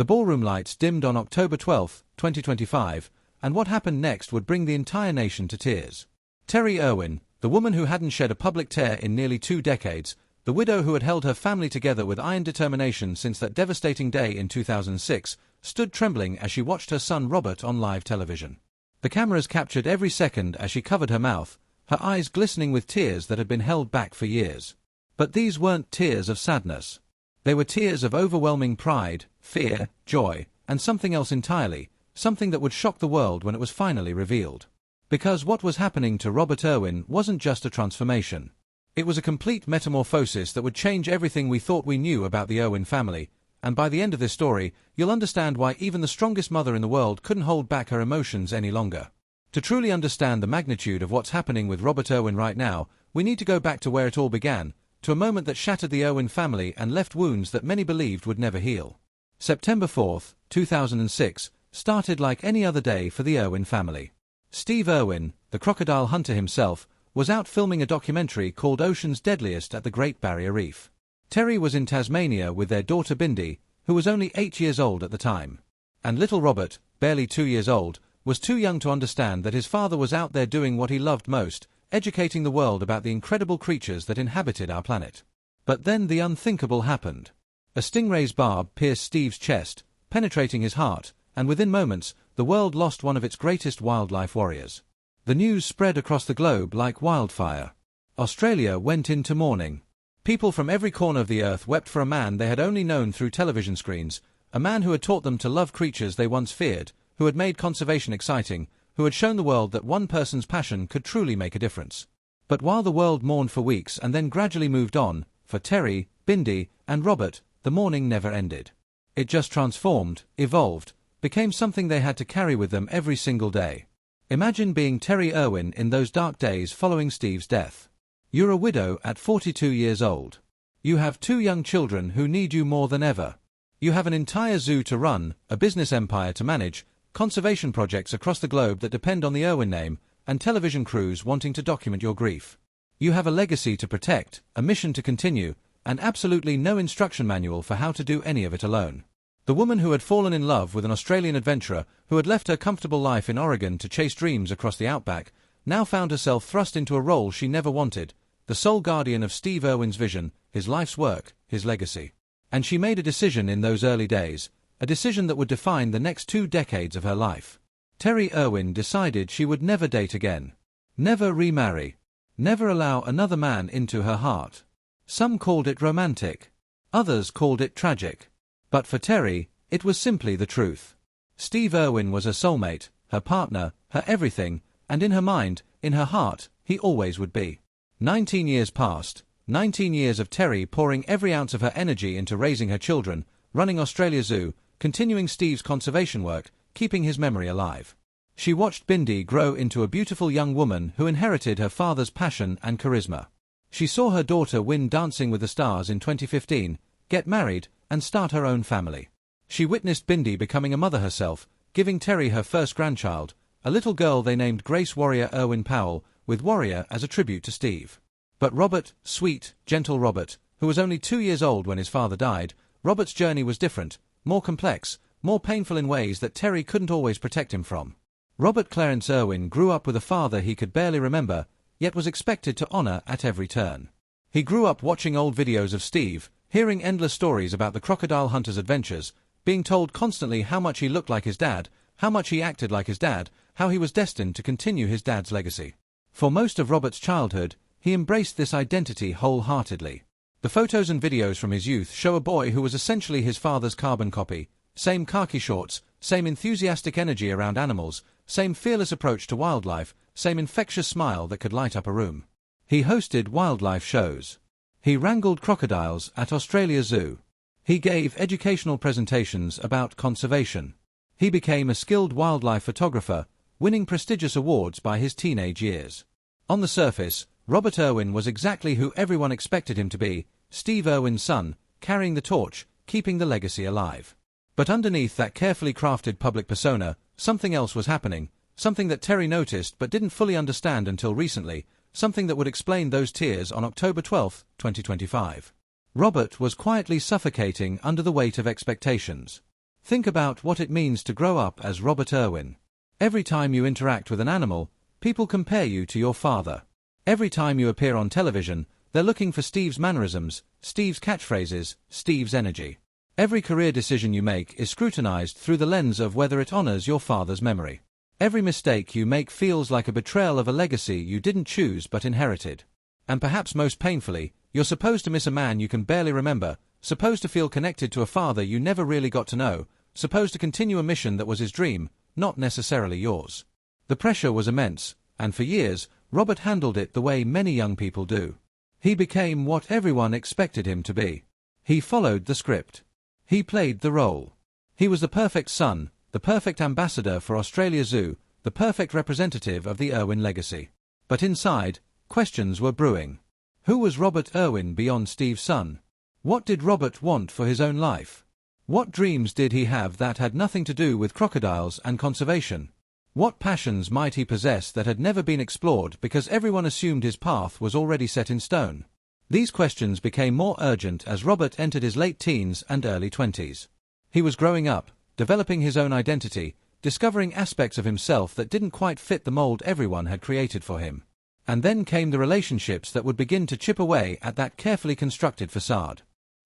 The ballroom lights dimmed on October 12, 2025, and what happened next would bring the entire nation to tears. Terry Irwin, the woman who hadn't shed a public tear in nearly 2 decades, the widow who had held her family together with iron determination since that devastating day in 2006, stood trembling as she watched her son Robert on live television. The cameras captured every second as she covered her mouth, her eyes glistening with tears that had been held back for years. But these weren't tears of sadness. They were tears of overwhelming pride, fear, joy, and something else entirely, something that would shock the world when it was finally revealed. Because what was happening to Robert Irwin wasn't just a transformation. It was a complete metamorphosis that would change everything we thought we knew about the Irwin family, and by the end of this story, you'll understand why even the strongest mother in the world couldn't hold back her emotions any longer. To truly understand the magnitude of what's happening with Robert Irwin right now, we need to go back to where it all began, to a moment that shattered the Irwin family and left wounds that many believed would never heal. September 4, 2006, started like any other day for the Irwin family. Steve Irwin, the crocodile hunter himself, was out filming a documentary called Ocean's Deadliest at the Great Barrier Reef. Terry was in Tasmania with their daughter Bindi, who was only 8 years old at the time. And little Robert, barely 2 years old, was too young to understand that his father was out there doing what he loved most, educating the world about the incredible creatures that inhabited our planet. But then the unthinkable happened. A stingray's barb pierced Steve's chest, penetrating his heart, and within moments, the world lost one of its greatest wildlife warriors. The news spread across the globe like wildfire. Australia went into mourning. People from every corner of the earth wept for a man they had only known through television screens, a man who had taught them to love creatures they once feared, who had made conservation exciting, who had shown the world that one person's passion could truly make a difference. But while the world mourned for weeks and then gradually moved on, for Terry, Bindi, and Robert, the mourning never ended. It just transformed, evolved, became something they had to carry with them every single day. Imagine being Terry Irwin in those dark days following Steve's death. You're a widow at 42 years old. You have 2 young children who need you more than ever. You have an entire zoo to run, a business empire to manage, conservation projects across the globe that depend on the Irwin name, and television crews wanting to document your grief. You have a legacy to protect, a mission to continue, and absolutely no instruction manual for how to do any of it alone. The woman who had fallen in love with an Australian adventurer who had left her comfortable life in Oregon to chase dreams across the outback, now found herself thrust into a role she never wanted, the sole guardian of Steve Irwin's vision, his life's work, his legacy. And she made a decision in those early days, a decision that would define the next 2 decades of her life. Terry Irwin decided she would never date again. Never remarry. Never allow another man into her heart. Some called it romantic. Others called it tragic. But for Terry, it was simply the truth. Steve Irwin was her soulmate, her partner, her everything, and in her mind, in her heart, he always would be. 19 years passed, 19 years of Terry pouring every ounce of her energy into raising her children, running Australia Zoo, continuing Steve's conservation work, keeping his memory alive. She watched Bindi grow into a beautiful young woman who inherited her father's passion and charisma. She saw her daughter win Dancing with the Stars in 2015, get married, and start her own family. She witnessed Bindi becoming a mother herself, giving Terry her first grandchild, a little girl they named Grace Warrior Irwin Powell, with Warrior as a tribute to Steve. But Robert, sweet, gentle Robert, who was only 2 years old when his father died, Robert's journey was different, more complex, more painful in ways that Terry couldn't always protect him from. Robert Clarence Irwin grew up with a father he could barely remember, yet was expected to honor at every turn. He grew up watching old videos of Steve, hearing endless stories about the crocodile hunter's adventures, being told constantly how much he looked like his dad, how much he acted like his dad, how he was destined to continue his dad's legacy. For most of Robert's childhood, he embraced this identity wholeheartedly. The photos and videos from his youth show a boy who was essentially his father's carbon copy, same khaki shorts, same enthusiastic energy around animals, same fearless approach to wildlife, same infectious smile that could light up a room. He hosted wildlife shows. He wrangled crocodiles at Australia Zoo. He gave educational presentations about conservation. He became a skilled wildlife photographer, winning prestigious awards by his teenage years. On the surface, Robert Irwin was exactly who everyone expected him to be, Steve Irwin's son, carrying the torch, keeping the legacy alive. But underneath that carefully crafted public persona, something else was happening, something that Terry noticed but didn't fully understand until recently, something that would explain those tears on October 12, 2025. Robert was quietly suffocating under the weight of expectations. Think about what it means to grow up as Robert Irwin. Every time you interact with an animal, people compare you to your father. Every time you appear on television, they're looking for Steve's mannerisms, Steve's catchphrases, Steve's energy. Every career decision you make is scrutinized through the lens of whether it honors your father's memory. Every mistake you make feels like a betrayal of a legacy you didn't choose but inherited. And perhaps most painfully, you're supposed to miss a man you can barely remember, supposed to feel connected to a father you never really got to know, supposed to continue a mission that was his dream, not necessarily yours. The pressure was immense, and for years, Robert handled it the way many young people do. He became what everyone expected him to be. He followed the script. He played the role. He was the perfect son, the perfect ambassador for Australia Zoo, the perfect representative of the Irwin legacy. But inside, questions were brewing. Who was Robert Irwin beyond Steve's son? What did Robert want for his own life? What dreams did he have that had nothing to do with crocodiles and conservation? What passions might he possess that had never been explored because everyone assumed his path was already set in stone? These questions became more urgent as Robert entered his late teens and early 20s. He was growing up, developing his own identity, discovering aspects of himself that didn't quite fit the mold everyone had created for him. And then came the relationships that would begin to chip away at that carefully constructed facade.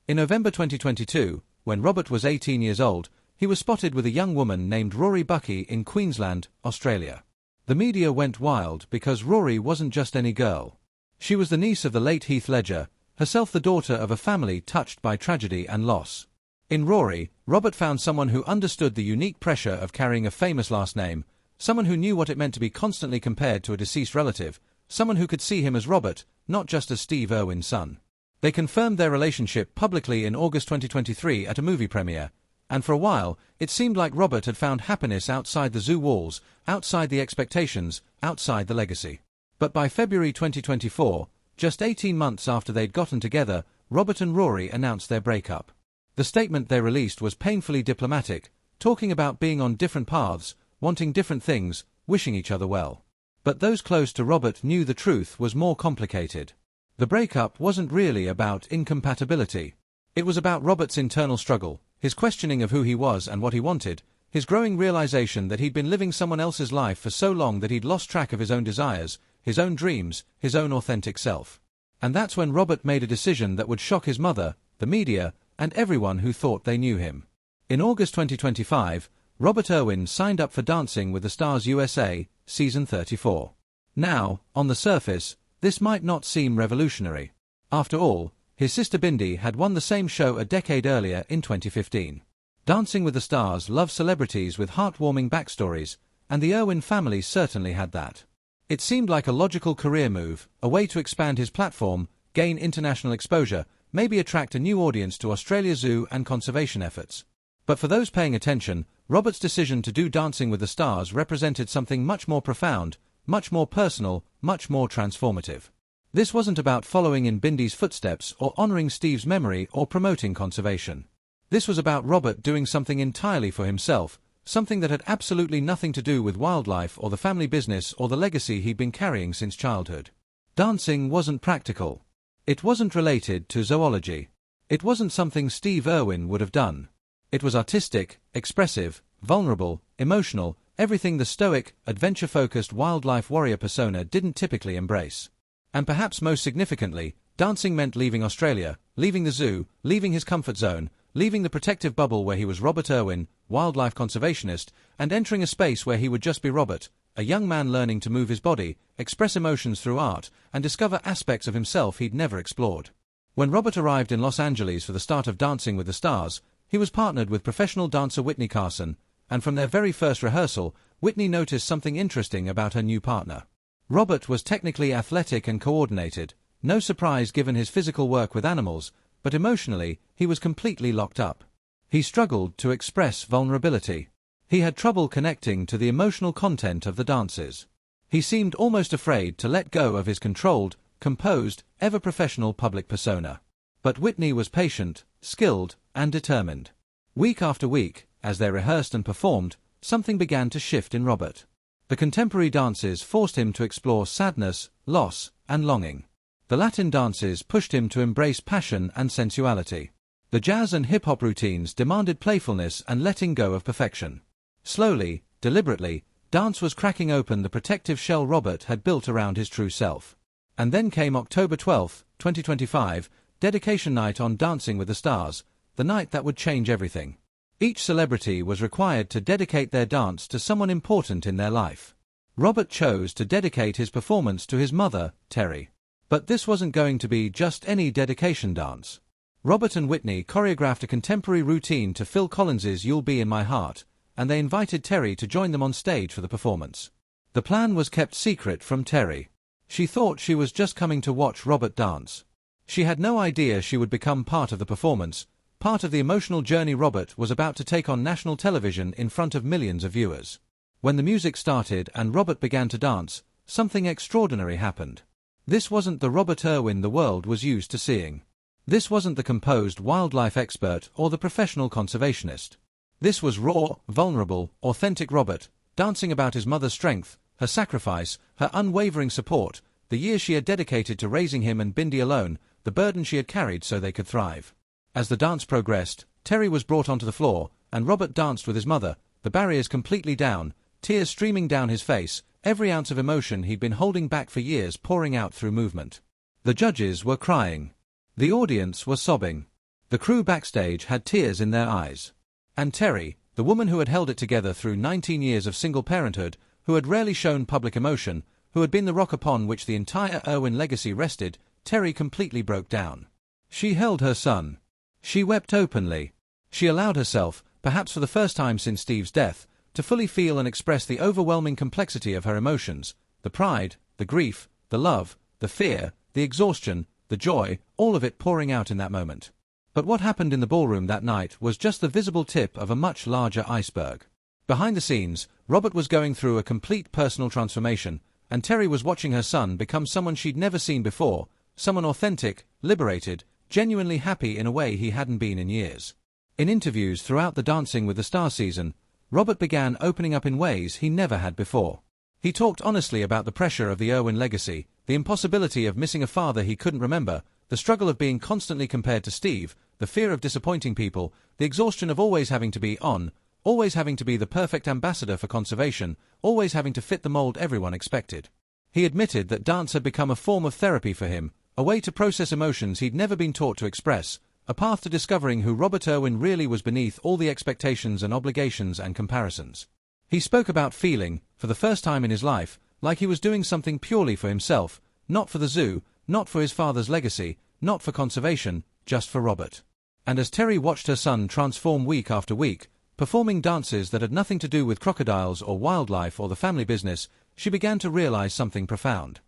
In November 2022, when Robert was 18 years old, he was spotted with a young woman named Rory Buckey in Queensland, Australia. The media went wild because Rory wasn't just any girl. She was the niece of the late Heath Ledger, herself the daughter of a family touched by tragedy and loss. In Rory, Robert found someone who understood the unique pressure of carrying a famous last name, someone who knew what it meant to be constantly compared to a deceased relative, someone who could see him as Robert, not just as Steve Irwin's son. They confirmed their relationship publicly in August 2023 at a movie premiere, and for a while, it seemed like Robert had found happiness outside the zoo walls, outside the expectations, outside the legacy. But by February 2024, just 18 months after they'd gotten together, Robert and Rory announced their breakup. The statement they released was painfully diplomatic, talking about being on different paths, wanting different things, wishing each other well. But those close to Robert knew the truth was more complicated. The breakup wasn't really about incompatibility. It was about Robert's internal struggle, his questioning of who he was and what he wanted, his growing realization that he'd been living someone else's life for so long that he'd lost track of his own desires, his own dreams, his own authentic self. And that's when Robert made a decision that would shock his mother, the media, and everyone who thought they knew him. In August 2025, Robert Irwin signed up for Dancing with the Stars USA, Season 34. Now, on the surface, this might not seem revolutionary. After all, his sister Bindi had won the same show a decade earlier in 2015. Dancing with the Stars loves celebrities with heartwarming backstories, and the Irwin family certainly had that. It seemed like a logical career move, a way to expand his platform, gain international exposure, maybe attract a new audience to Australia Zoo and conservation efforts. But for those paying attention, Robert's decision to do Dancing with the Stars represented something much more profound, much more personal, much more transformative. This wasn't about following in Bindi's footsteps or honoring Steve's memory or promoting conservation. This was about Robert doing something entirely for himself, something that had absolutely nothing to do with wildlife or the family business or the legacy he'd been carrying since childhood. Dancing wasn't practical. It wasn't related to zoology. It wasn't something Steve Irwin would have done. It was artistic, expressive, vulnerable, emotional, everything the stoic, adventure-focused wildlife warrior persona didn't typically embrace. And perhaps most significantly, dancing meant leaving Australia, leaving the zoo, leaving his comfort zone, leaving the protective bubble where he was Robert Irwin, wildlife conservationist, and entering a space where he would just be Robert, a young man learning to move his body, express emotions through art, and discover aspects of himself he'd never explored. When Robert arrived in Los Angeles for the start of Dancing with the Stars, he was partnered with professional dancer Whitney Carson, and from their very first rehearsal, Whitney noticed something interesting about her new partner. Robert was technically athletic and coordinated, no surprise given his physical work with animals, but emotionally, he was completely locked up. He struggled to express vulnerability. He had trouble connecting to the emotional content of the dances. He seemed almost afraid to let go of his controlled, composed, ever-professional public persona. But Whitney was patient, skilled, and determined. Week after week, as they rehearsed and performed, something began to shift in Robert. The contemporary dances forced him to explore sadness, loss, and longing. The Latin dances pushed him to embrace passion and sensuality. The jazz and hip-hop routines demanded playfulness and letting go of perfection. Slowly, deliberately, dance was cracking open the protective shell Robert had built around his true self. And then came October 12, 2025, dedication night on Dancing with the Stars, the night that would change everything. Each celebrity was required to dedicate their dance to someone important in their life. Robert chose to dedicate his performance to his mother, Terry. But this wasn't going to be just any dedication dance. Robert and Whitney choreographed a contemporary routine to Phil Collins's You'll Be in My Heart, and they invited Terry to join them on stage for the performance. The plan was kept secret from Terry. She thought she was just coming to watch Robert dance. She had no idea she would become part of the performance, part of the emotional journey Robert was about to take on national television in front of millions of viewers. When the music started and Robert began to dance, something extraordinary happened. This wasn't the Robert Irwin the world was used to seeing. This wasn't the composed wildlife expert or the professional conservationist. This was raw, vulnerable, authentic Robert, dancing about his mother's strength, her sacrifice, her unwavering support, the years she had dedicated to raising him and Bindi alone, the burden she had carried so they could thrive. As the dance progressed, Terry was brought onto the floor, and Robert danced with his mother, the barriers completely down, tears streaming down his face, every ounce of emotion he'd been holding back for years pouring out through movement. The judges were crying. The audience was sobbing. The crew backstage had tears in their eyes. And Terry, the woman who had held it together through 19 years of single parenthood, who had rarely shown public emotion, who had been the rock upon which the entire Irwin legacy rested, Terry completely broke down. She held her son. She wept openly. She allowed herself, perhaps for the first time since Steve's death, to fully feel and express the overwhelming complexity of her emotions, the pride, the grief, the love, the fear, the exhaustion, the joy, all of it pouring out in that moment. But what happened in the ballroom that night was just the visible tip of a much larger iceberg. Behind the scenes, Robert was going through a complete personal transformation, and Terry was watching her son become someone she'd never seen before, someone authentic, liberated, genuinely happy in a way he hadn't been in years. In interviews throughout the Dancing with the Stars season, Robert began opening up in ways he never had before. He talked honestly about the pressure of the Irwin legacy, the impossibility of missing a father he couldn't remember, the struggle of being constantly compared to Steve, the fear of disappointing people, the exhaustion of always having to be on, always having to be the perfect ambassador for conservation, always having to fit the mold everyone expected. He admitted that dance had become a form of therapy for him, a way to process emotions he'd never been taught to express, a path to discovering who Robert Irwin really was beneath all the expectations and obligations and comparisons. He spoke about feeling, for the first time in his life, like he was doing something purely for himself, not for the zoo, not for his father's legacy, not for conservation, just for Robert. And as Terry watched her son transform week after week, performing dances that had nothing to do with crocodiles or wildlife or the family business, she began to realize something profound.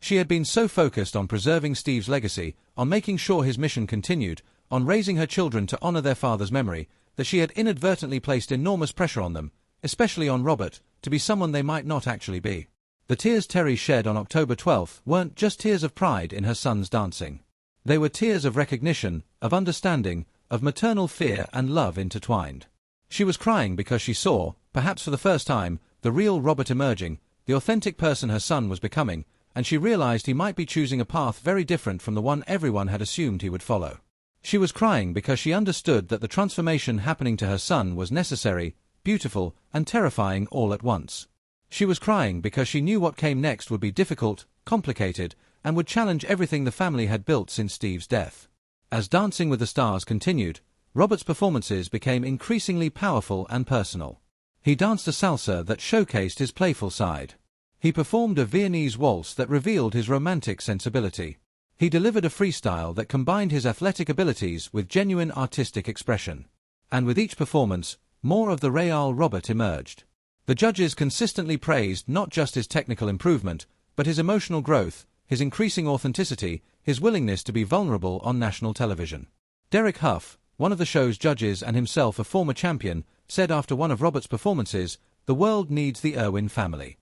She had been so focused on preserving Steve's legacy, on making sure his mission continued, on raising her children to honor their father's memory, that she had inadvertently placed enormous pressure on them, especially on Robert, to be someone they might not actually be. The tears Terry shed on October 12 weren't just tears of pride in her son's dancing. They were tears of recognition, of understanding, of maternal fear and love intertwined. She was crying because she saw, perhaps for the first time, the real Robert emerging, the authentic person her son was becoming, and she realized he might be choosing a path very different from the one everyone had assumed he would follow. She was crying because she understood that the transformation happening to her son was necessary, beautiful, and terrifying all at once. She was crying because she knew what came next would be difficult, complicated, and would challenge everything the family had built since Steve's death. As Dancing with the Stars continued, Robert's performances became increasingly powerful and personal. He danced a salsa that showcased his playful side. He performed a Viennese waltz that revealed his romantic sensibility. He delivered a freestyle that combined his athletic abilities with genuine artistic expression. And with each performance, more of the Real Robert emerged. The judges consistently praised not just his technical improvement, but his emotional growth, his increasing authenticity, his willingness to be vulnerable on national television. Derek Hough, one of the show's judges and himself a former champion, said after one of Robert's performances, "The world needs the Irwin family."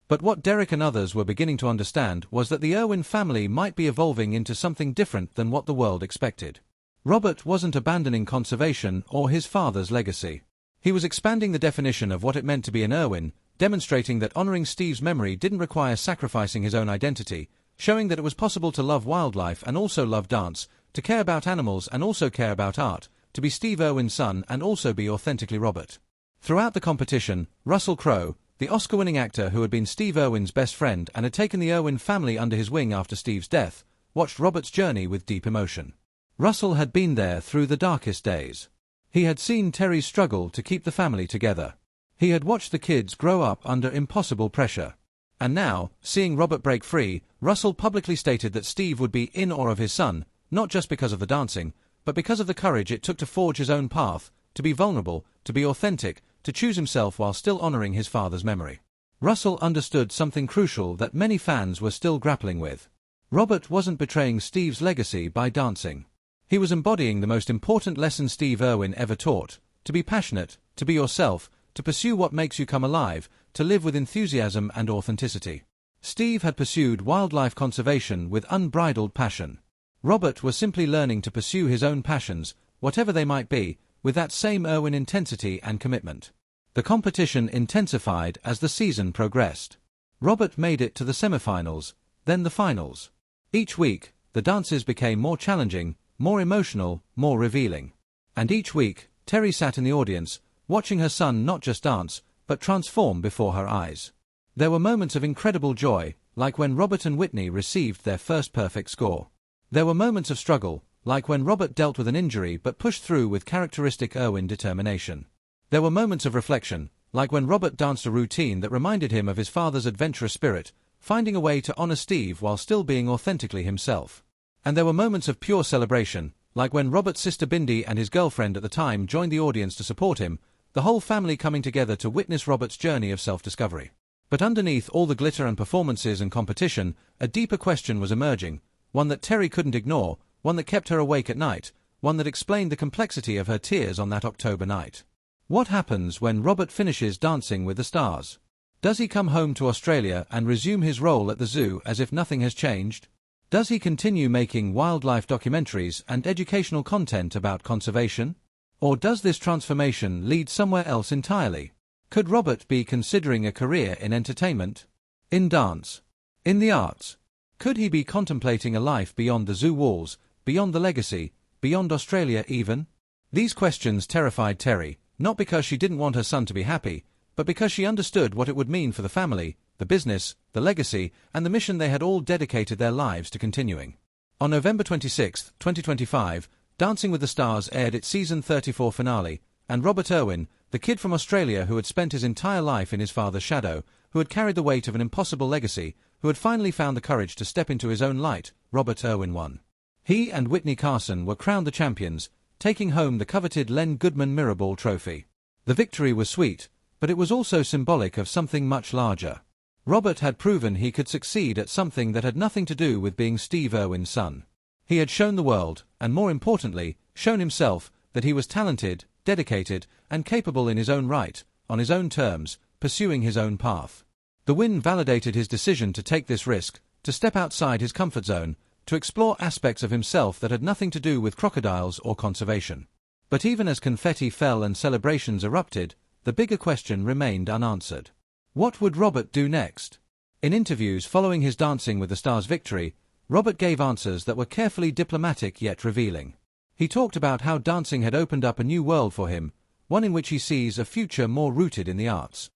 But what Derek and others were beginning to understand was that the Irwin family might be evolving into something different than what the world expected. Robert wasn't abandoning conservation or his father's legacy. He was expanding the definition of what it meant to be an Irwin, demonstrating that honoring Steve's memory didn't require sacrificing his own identity, showing that it was possible to love wildlife and also love dance, to care about animals and also care about art, to be Steve Irwin's son and also be authentically Robert. Throughout the competition, Russell Crowe, the Oscar-winning actor who had been Steve Irwin's best friend and had taken the Irwin family under his wing after Steve's death, watched Robert's journey with deep emotion. Russell had been there through the darkest days. He had seen Terry's struggle to keep the family together. He had watched the kids grow up under impossible pressure. And now, seeing Robert break free, Russell publicly stated that Steve would be in awe of his son, not just because of the dancing, but because of the courage it took to forge his own path, to be vulnerable, to be authentic, to choose himself while still honoring his father's memory. Russell understood something crucial that many fans were still grappling with. Robert wasn't betraying Steve's legacy by dancing. He was embodying the most important lesson Steve Irwin ever taught: to be passionate, to be yourself, to pursue what makes you come alive, to live with enthusiasm and authenticity. Steve had pursued wildlife conservation with unbridled passion. Robert was simply learning to pursue his own passions, whatever they might be, with that same Irwin intensity and commitment. The competition intensified as the season progressed. Robert made it to the semifinals, then the finals. Each week, the dances became more challenging, more emotional, more revealing. And each week, Terry sat in the audience, watching her son not just dance, but transform before her eyes. There were moments of incredible joy, like when Robert and Whitney received their first perfect score. There were moments of struggle, like when Robert dealt with an injury but pushed through with characteristic Irwin determination. There were moments of reflection, like when Robert danced a routine that reminded him of his father's adventurous spirit, finding a way to honor Steve while still being authentically himself. And there were moments of pure celebration, like when Robert's sister Bindi and his girlfriend at the time joined the audience to support him, the whole family coming together to witness Robert's journey of self-discovery. But underneath all the glitter and performances and competition, a deeper question was emerging, one that Terry couldn't ignore, one that kept her awake at night, one that explained the complexity of her tears on that October night. What happens when Robert finishes Dancing with the Stars? Does he come home to Australia and resume his role at the zoo as if nothing has changed? Does he continue making wildlife documentaries and educational content about conservation? Or does this transformation lead somewhere else entirely? Could Robert be considering a career in entertainment? In dance? In the arts? Could he be contemplating a life beyond the zoo walls, beyond the legacy, beyond Australia even? These questions terrified Terry, not because she didn't want her son to be happy, but because she understood what it would mean for the family, the business, the legacy, and the mission they had all dedicated their lives to continuing. On November 26, 2025, Dancing with the Stars aired its season 34 finale, and Robert Irwin, the kid from Australia who had spent his entire life in his father's shadow, who had carried the weight of an impossible legacy, who had finally found the courage to step into his own light, Robert Irwin won. He and Whitney Carson were crowned the champions, taking home the coveted Len Goodman Mirrorball Trophy. The victory was sweet, but it was also symbolic of something much larger. Robert had proven he could succeed at something that had nothing to do with being Steve Irwin's son. He had shown the world, and more importantly, shown himself, that he was talented, dedicated, and capable in his own right, on his own terms, pursuing his own path. The win validated his decision to take this risk, to step outside his comfort zone, to explore aspects of himself that had nothing to do with crocodiles or conservation. But even as confetti fell and celebrations erupted, the bigger question remained unanswered. What would Robert do next? In interviews following his Dancing with the Stars victory, Robert gave answers that were carefully diplomatic yet revealing. He talked about how dancing had opened up a new world for him, one in which he sees a future more rooted in the arts.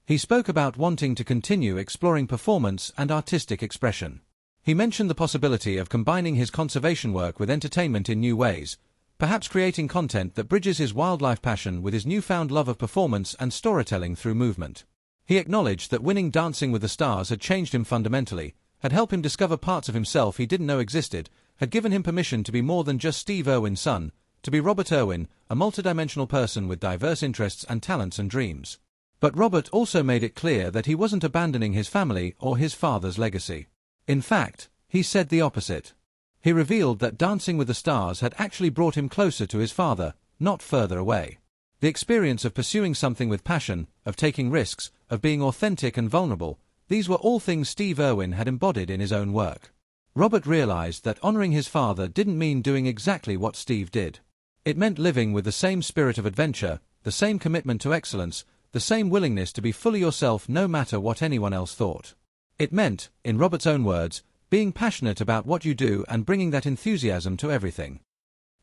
He spoke about wanting to continue exploring performance and artistic expression. He mentioned the possibility of combining his conservation work with entertainment in new ways, perhaps creating content that bridges his wildlife passion with his newfound love of performance and storytelling through movement. He acknowledged that winning Dancing with the Stars had changed him fundamentally, had helped him discover parts of himself he didn't know existed, had given him permission to be more than just Steve Irwin's son, to be Robert Irwin, a multidimensional person with diverse interests and talents and dreams. But Robert also made it clear that he wasn't abandoning his family or his father's legacy. In fact, he said the opposite. He revealed that Dancing with the Stars had actually brought him closer to his father, not further away. The experience of pursuing something with passion, of taking risks, of being authentic and vulnerable, these were all things Steve Irwin had embodied in his own work. Robert realized that honoring his father didn't mean doing exactly what Steve did. It meant living with the same spirit of adventure, the same commitment to excellence, the same willingness to be fully yourself no matter what anyone else thought. It meant, in Robert's own words, being passionate about what you do and bringing that enthusiasm to everything.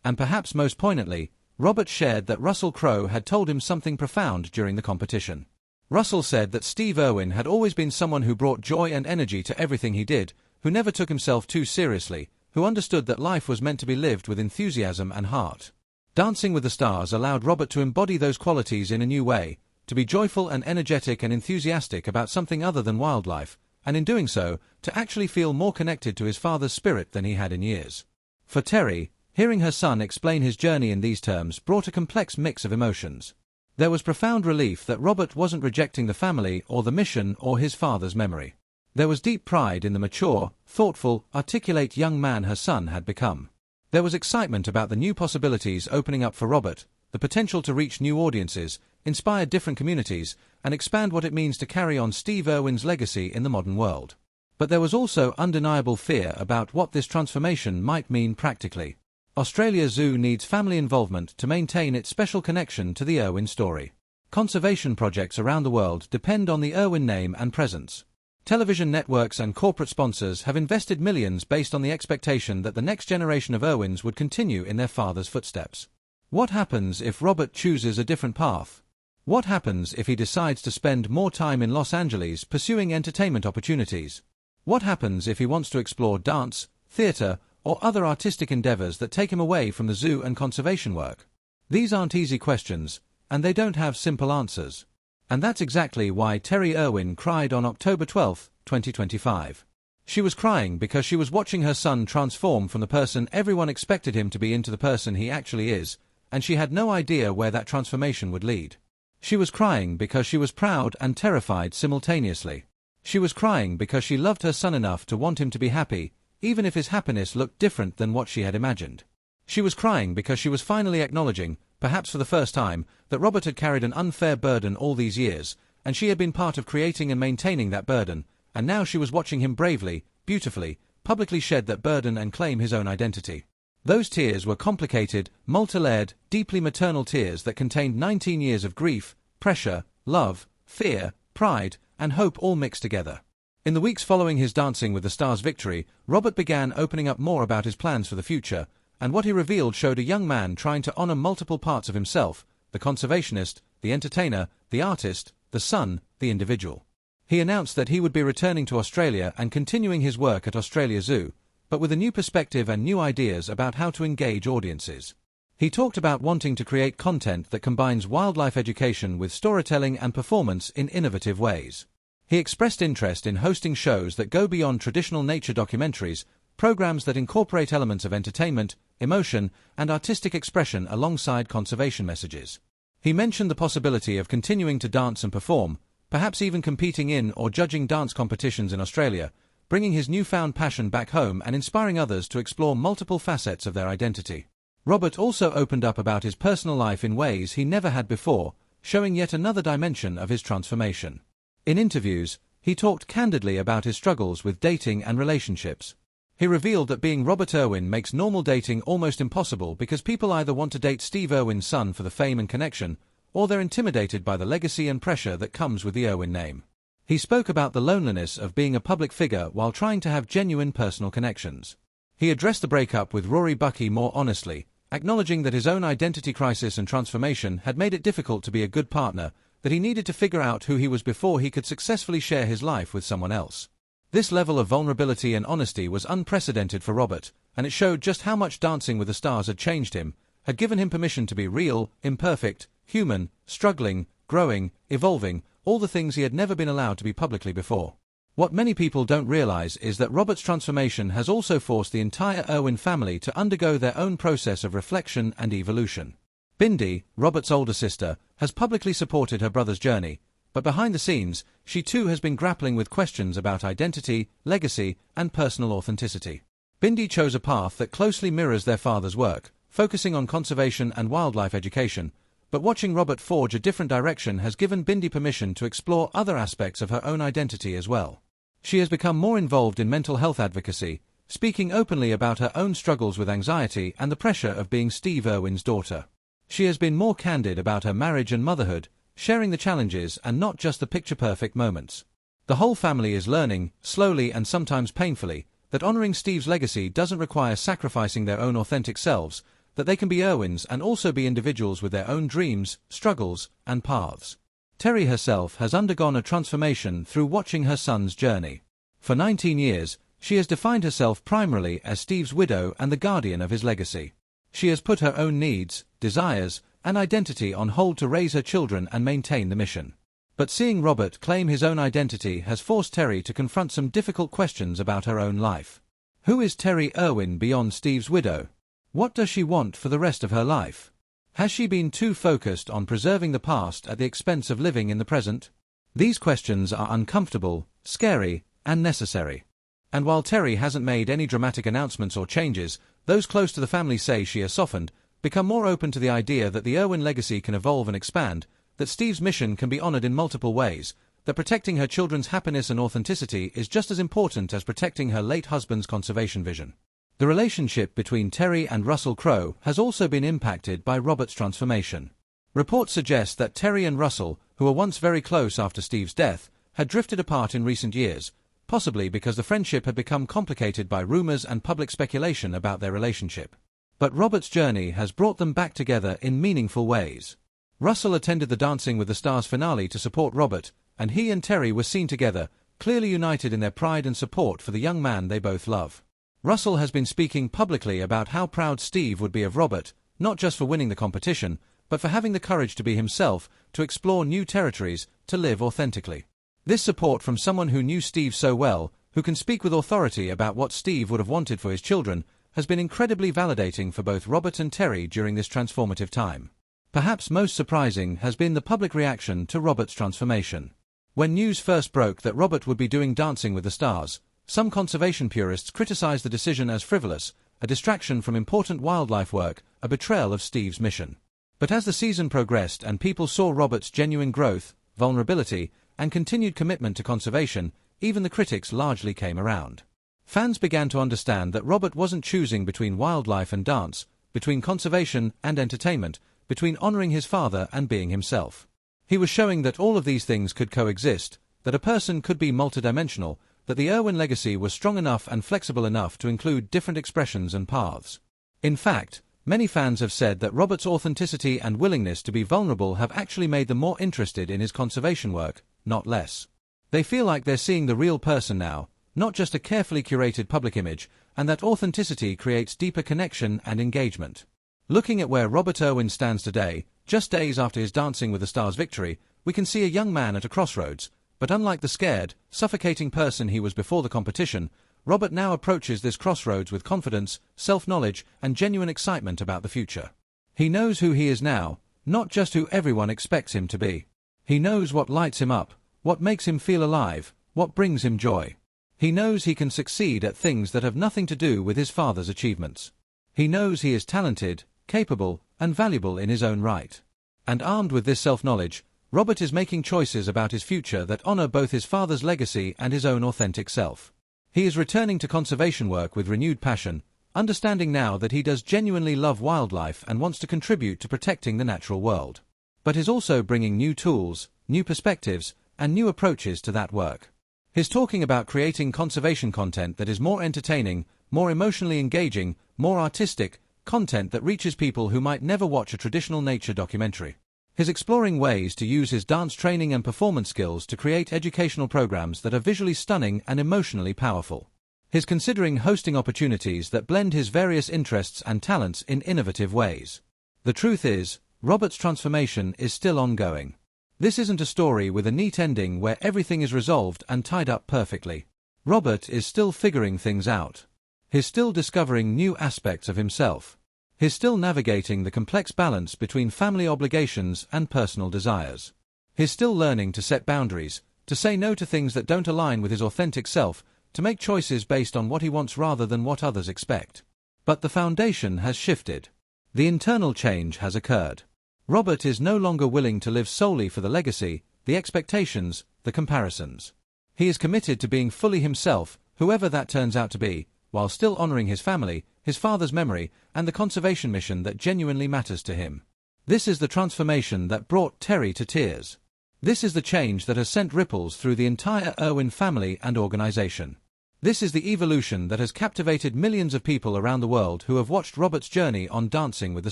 And perhaps most poignantly, Robert shared that Russell Crowe had told him something profound during the competition. Russell said that Steve Irwin had always been someone who brought joy and energy to everything he did, who never took himself too seriously, who understood that life was meant to be lived with enthusiasm and heart. Dancing with the Stars allowed Robert to embody those qualities in a new way, to be joyful and energetic and enthusiastic about something other than wildlife, and in doing so, to actually feel more connected to his father's spirit than he had in years. For Terry, hearing her son explain his journey in these terms brought a complex mix of emotions. There was profound relief that Robert wasn't rejecting the family or the mission or his father's memory. There was deep pride in the mature, thoughtful, articulate young man her son had become. There was excitement about the new possibilities opening up for Robert, the potential to reach new audiences, inspire different communities, and expand what it means to carry on Steve Irwin's legacy in the modern world. But there was also undeniable fear about what this transformation might mean practically. Australia Zoo needs family involvement to maintain its special connection to the Irwin story. Conservation projects around the world depend on the Irwin name and presence. Television networks and corporate sponsors have invested millions based on the expectation that the next generation of Irwins would continue in their father's footsteps. What happens if Robert chooses a different path? What happens if he decides to spend more time in Los Angeles pursuing entertainment opportunities? What happens if he wants to explore dance, theater, or other artistic endeavors that take him away from the zoo and conservation work? These aren't easy questions, and they don't have simple answers. And that's exactly why Terry Irwin cried on October 12, 2025. She was crying because she was watching her son transform from the person everyone expected him to be into the person he actually is, and she had no idea where that transformation would lead. She was crying because she was proud and terrified simultaneously. She was crying because she loved her son enough to want him to be happy, even if his happiness looked different than what she had imagined. She was crying because she was finally acknowledging, perhaps for the first time, that Robert had carried an unfair burden all these years, and she had been part of creating and maintaining that burden, and now she was watching him bravely, beautifully, publicly shed that burden and claim his own identity. Those tears were complicated, multi-layered, deeply maternal tears that contained 19 years of grief, pressure, love, fear, pride, and hope all mixed together. In the weeks following his Dancing with the Stars victory, Robert began opening up more about his plans for the future, and what he revealed showed a young man trying to honor multiple parts of himself: the conservationist, the entertainer, the artist, the son, the individual. He announced that he would be returning to Australia and continuing his work at Australia Zoo, but with a new perspective and new ideas about how to engage audiences. He talked about wanting to create content that combines wildlife education with storytelling and performance in innovative ways. He expressed interest in hosting shows that go beyond traditional nature documentaries, programs that incorporate elements of entertainment, emotion, and artistic expression alongside conservation messages. He mentioned the possibility of continuing to dance and perform, perhaps even competing in or judging dance competitions in Australia, bringing his newfound passion back home and inspiring others to explore multiple facets of their identity. Robert also opened up about his personal life in ways he never had before, showing yet another dimension of his transformation. In interviews, he talked candidly about his struggles with dating and relationships. He revealed that being Robert Irwin makes normal dating almost impossible because people either want to date Steve Irwin's son for the fame and connection, or they're intimidated by the legacy and pressure that comes with the Irwin name. He spoke about the loneliness of being a public figure while trying to have genuine personal connections. He addressed the breakup with Rory Bucky more honestly, acknowledging that his own identity crisis and transformation had made it difficult to be a good partner, that he needed to figure out who he was before he could successfully share his life with someone else. This level of vulnerability and honesty was unprecedented for Robert, and it showed just how much Dancing with the Stars had changed him, had given him permission to be real, imperfect, human, struggling, growing, evolving, all the things he had never been allowed to be publicly before. What many people don't realize is that Robert's transformation has also forced the entire Irwin family to undergo their own process of reflection and evolution. Bindi, Robert's older sister, has publicly supported her brother's journey, but behind the scenes, she too has been grappling with questions about identity, legacy, and personal authenticity. Bindi chose a path that closely mirrors their father's work, focusing on conservation and wildlife education, but watching Robert forge a different direction has given Bindi permission to explore other aspects of her own identity as well. She has become more involved in mental health advocacy, speaking openly about her own struggles with anxiety and the pressure of being Steve Irwin's daughter. She has been more candid about her marriage and motherhood, sharing the challenges and not just the picture-perfect moments. The whole family is learning, slowly and sometimes painfully, that honoring Steve's legacy doesn't require sacrificing their own authentic selves, that they can be Irwins and also be individuals with their own dreams, struggles, and paths. Terry herself has undergone a transformation through watching her son's journey. For 19 years, she has defined herself primarily as Steve's widow and the guardian of his legacy. She has put her own needs, desires, and identity on hold to raise her children and maintain the mission. But seeing Robert claim his own identity has forced Terry to confront some difficult questions about her own life. Who is Terry Irwin beyond Steve's widow? What does she want for the rest of her life? Has she been too focused on preserving the past at the expense of living in the present? These questions are uncomfortable, scary, and necessary. And while Terry hasn't made any dramatic announcements or changes, those close to the family say she has softened, become more open to the idea that the Irwin legacy can evolve and expand, that Steve's mission can be honored in multiple ways, that protecting her children's happiness and authenticity is just as important as protecting her late husband's conservation vision. The relationship between Terry and Russell Crowe has also been impacted by Robert's transformation. Reports suggest that Terry and Russell, who were once very close after Steve's death, had drifted apart in recent years, possibly because the friendship had become complicated by rumors and public speculation about their relationship. But Robert's journey has brought them back together in meaningful ways. Russell attended the Dancing with the Stars finale to support Robert, and he and Terry were seen together, clearly united in their pride and support for the young man they both love. Russell has been speaking publicly about how proud Steve would be of Robert, not just for winning the competition, but for having the courage to be himself, to explore new territories, to live authentically. This support from someone who knew Steve so well, who can speak with authority about what Steve would have wanted for his children, has been incredibly validating for both Robert and Terry during this transformative time. Perhaps most surprising has been the public reaction to Robert's transformation. When news first broke that Robert would be doing Dancing with the Stars, some conservation purists criticized the decision as frivolous, a distraction from important wildlife work, a betrayal of Steve's mission. But as the season progressed and people saw Robert's genuine growth, vulnerability, and continued commitment to conservation, even the critics largely came around. Fans began to understand that Robert wasn't choosing between wildlife and dance, between conservation and entertainment, between honoring his father and being himself. He was showing that all of these things could coexist, that a person could be multidimensional, that the Irwin legacy was strong enough and flexible enough to include different expressions and paths. In fact, many fans have said that Robert's authenticity and willingness to be vulnerable have actually made them more interested in his conservation work, not less. They feel like they're seeing the real person now, not just a carefully curated public image, and that authenticity creates deeper connection and engagement. Looking at where Robert Irwin stands today, just days after his Dancing with the Stars victory, we can see a young man at a crossroads, but unlike the scared, suffocating person he was before the competition, Robert now approaches this crossroads with confidence, self-knowledge, and genuine excitement about the future. He knows who he is now, not just who everyone expects him to be. He knows what lights him up, what makes him feel alive, what brings him joy. He knows he can succeed at things that have nothing to do with his father's achievements. He knows he is talented, capable, and valuable in his own right. And armed with this self-knowledge, Robert is making choices about his future that honor both his father's legacy and his own authentic self. He is returning to conservation work with renewed passion, understanding now that he does genuinely love wildlife and wants to contribute to protecting the natural world. But is also bringing new tools, new perspectives, and new approaches to that work. He's talking about creating conservation content that is more entertaining, more emotionally engaging, more artistic, content that reaches people who might never watch a traditional nature documentary. He's exploring ways to use his dance training and performance skills to create educational programs that are visually stunning and emotionally powerful. He's considering hosting opportunities that blend his various interests and talents in innovative ways. The truth is, Robert's transformation is still ongoing. This isn't a story with a neat ending where everything is resolved and tied up perfectly. Robert is still figuring things out. He's still discovering new aspects of himself. He's still navigating the complex balance between family obligations and personal desires. He's still learning to set boundaries, to say no to things that don't align with his authentic self, to make choices based on what he wants rather than what others expect. But the foundation has shifted. The internal change has occurred. Robert is no longer willing to live solely for the legacy, the expectations, the comparisons. He is committed to being fully himself, whoever that turns out to be, while still honoring his family, his father's memory, and the conservation mission that genuinely matters to him. This is the transformation that brought Terry to tears. This is the change that has sent ripples through the entire Irwin family and organization. This is the evolution that has captivated millions of people around the world who have watched Robert's journey on Dancing with the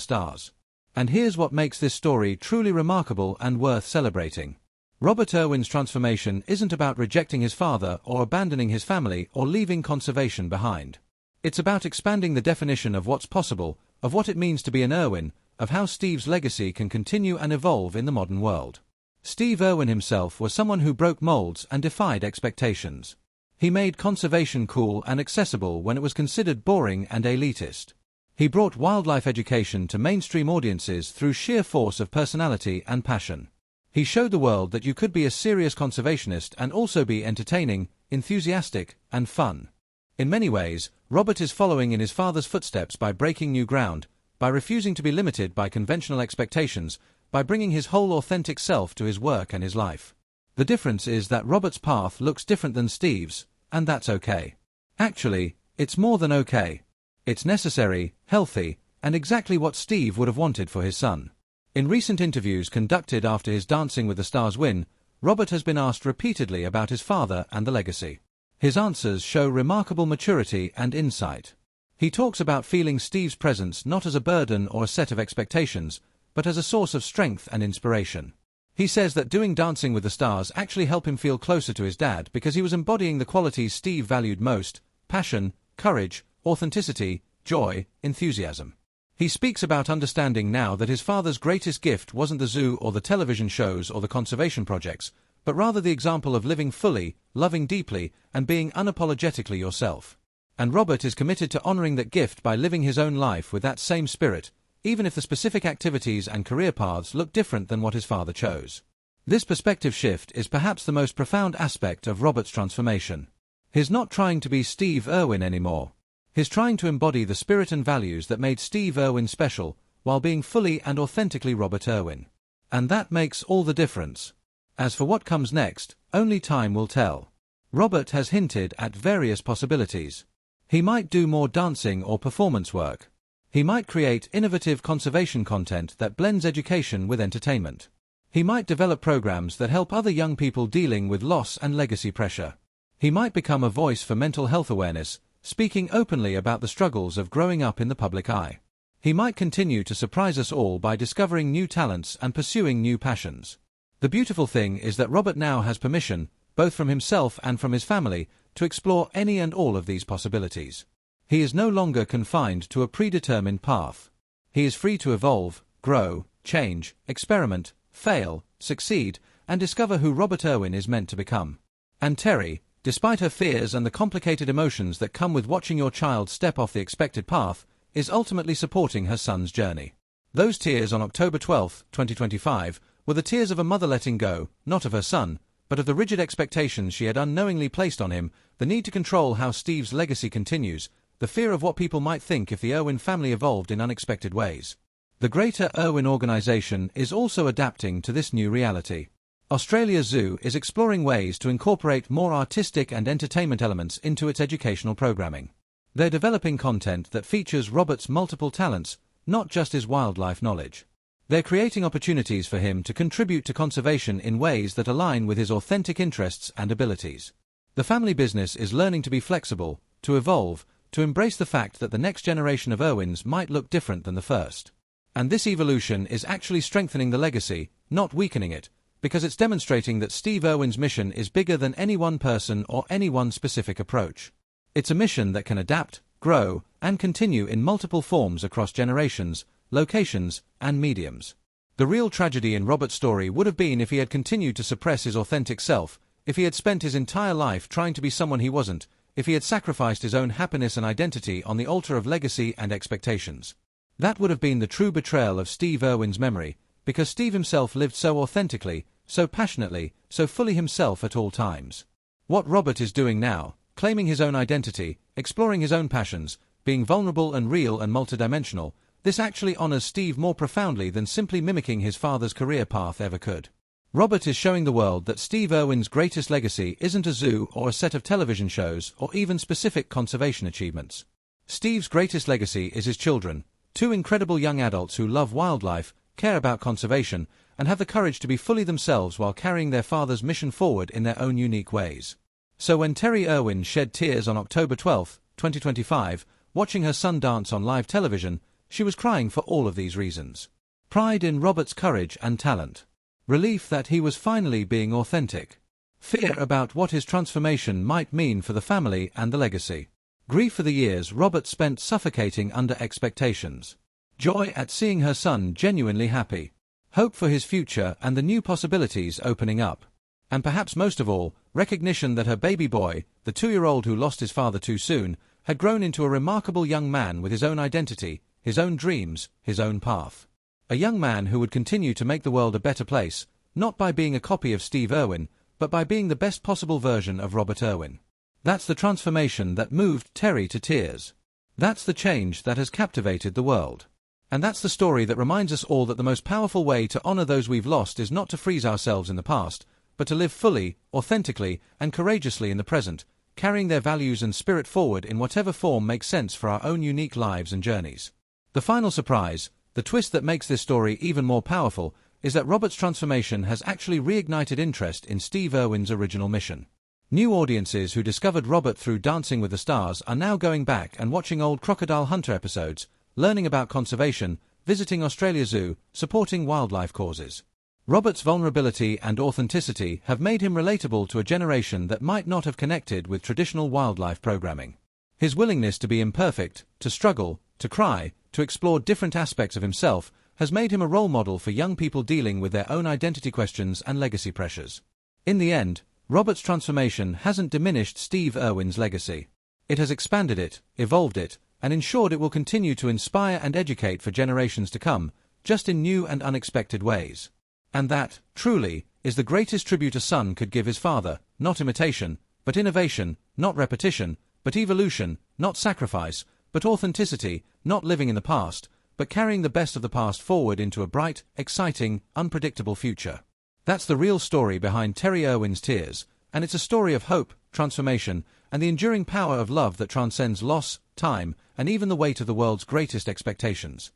Stars. And here's what makes this story truly remarkable and worth celebrating. Robert Irwin's transformation isn't about rejecting his father or abandoning his family or leaving conservation behind. It's about expanding the definition of what's possible, of what it means to be an Irwin, of how Steve's legacy can continue and evolve in the modern world. Steve Irwin himself was someone who broke molds and defied expectations. He made conservation cool and accessible when it was considered boring and elitist. He brought wildlife education to mainstream audiences through sheer force of personality and passion. He showed the world that you could be a serious conservationist and also be entertaining, enthusiastic, and fun. In many ways, Robert is following in his father's footsteps by breaking new ground, by refusing to be limited by conventional expectations, by bringing his whole authentic self to his work and his life. The difference is that Robert's path looks different than Steve's, and that's okay. Actually, it's more than okay. It's necessary, healthy, and exactly what Steve would have wanted for his son. In recent interviews conducted after his Dancing with the Stars win, Robert has been asked repeatedly about his father and the legacy. His answers show remarkable maturity and insight. He talks about feeling Steve's presence not as a burden or a set of expectations, but as a source of strength and inspiration. He says that doing Dancing with the Stars actually helped him feel closer to his dad because he was embodying the qualities Steve valued most: passion, courage, authenticity, joy, enthusiasm. He speaks about understanding now that his father's greatest gift wasn't the zoo or the television shows or the conservation projects, but rather the example of living fully, loving deeply, and being unapologetically yourself. And Robert is committed to honoring that gift by living his own life with that same spirit, even if the specific activities and career paths look different than what his father chose. This perspective shift is perhaps the most profound aspect of Robert's transformation. He's not trying to be Steve Irwin anymore. He's trying to embody the spirit and values that made Steve Irwin special, while being fully and authentically Robert Irwin. And that makes all the difference. As for what comes next, only time will tell. Robert has hinted at various possibilities. He might do more dancing or performance work. He might create innovative conservation content that blends education with entertainment. He might develop programs that help other young people dealing with loss and legacy pressure. He might become a voice for mental health awareness, speaking openly about the struggles of growing up in the public eye. He might continue to surprise us all by discovering new talents and pursuing new passions. The beautiful thing is that Robert now has permission, both from himself and from his family, to explore any and all of these possibilities. He is no longer confined to a predetermined path. He is free to evolve, grow, change, experiment, fail, succeed, and discover who Robert Irwin is meant to become. And Terry, despite her fears and the complicated emotions that come with watching your child step off the expected path, is ultimately supporting her son's journey. Those tears on October 12, 2025, were the tears of a mother letting go, not of her son, but of the rigid expectations she had unknowingly placed on him, the need to control how Steve's legacy continues, the fear of what people might think if the Irwin family evolved in unexpected ways. The greater Irwin organization is also adapting to this new reality. Australia Zoo is exploring ways to incorporate more artistic and entertainment elements into its educational programming. They're developing content that features Robert's multiple talents, not just his wildlife knowledge. They're creating opportunities for him to contribute to conservation in ways that align with his authentic interests and abilities. The family business is learning to be flexible, to evolve, to embrace the fact that the next generation of Irwins might look different than the first. And this evolution is actually strengthening the legacy, not weakening it, because it's demonstrating that Steve Irwin's mission is bigger than any one person or any one specific approach. It's a mission that can adapt, grow, and continue in multiple forms across generations, locations, and mediums. The real tragedy in Robert's story would have been if he had continued to suppress his authentic self, if he had spent his entire life trying to be someone he wasn't, if he had sacrificed his own happiness and identity on the altar of legacy and expectations. That would have been the true betrayal of Steve Irwin's memory, because Steve himself lived so authentically, so passionately, so fully himself at all times. What Robert is doing now, claiming his own identity, exploring his own passions, being vulnerable and real and multidimensional, this actually honors Steve more profoundly than simply mimicking his father's career path ever could. Robert is showing the world that Steve Irwin's greatest legacy isn't a zoo or a set of television shows or even specific conservation achievements. Steve's greatest legacy is his children, two incredible young adults who love wildlife, care about conservation, and have the courage to be fully themselves while carrying their father's mission forward in their own unique ways. So when Terry Irwin shed tears on October 12, 2025, watching her son dance on live television, she was crying for all of these reasons. Pride in Robert's courage and talent. Relief that he was finally being authentic. Fear about what his transformation might mean for the family and the legacy. Grief for the years Robert spent suffocating under expectations. Joy at seeing her son genuinely happy. Hope for his future and the new possibilities opening up. And perhaps most of all, recognition that her baby boy, the 2-year-old who lost his father too soon, had grown into a remarkable young man with his own identity, his own dreams, his own path. A young man who would continue to make the world a better place, not by being a copy of Steve Irwin, but by being the best possible version of Robert Irwin. That's the transformation that moved Terry to tears. That's the change that has captivated the world. And that's the story that reminds us all that the most powerful way to honor those we've lost is not to freeze ourselves in the past, but to live fully, authentically, and courageously in the present, carrying their values and spirit forward in whatever form makes sense for our own unique lives and journeys. The final surprise, the twist that makes this story even more powerful, is that Robert's transformation has actually reignited interest in Steve Irwin's original mission. New audiences who discovered Robert through Dancing with the Stars are now going back and watching old Crocodile Hunter episodes, learning about conservation, visiting Australia Zoo, supporting wildlife causes. Robert's vulnerability and authenticity have made him relatable to a generation that might not have connected with traditional wildlife programming. His willingness to be imperfect, to struggle, to cry, to explore different aspects of himself, has made him a role model for young people dealing with their own identity questions and legacy pressures. In the end, Robert's transformation hasn't diminished Steve Irwin's legacy. It has expanded it, evolved it, and ensured it will continue to inspire and educate for generations to come, just in new and unexpected ways. And that, truly, is the greatest tribute a son could give his father, not imitation, but innovation, not repetition, but evolution, not sacrifice, but authenticity, not living in the past, but carrying the best of the past forward into a bright, exciting, unpredictable future. That's the real story behind Terry Irwin's Tears, and it's a story of hope, transformation, and the enduring power of love that transcends loss, time, and even the weight of the world's greatest expectations.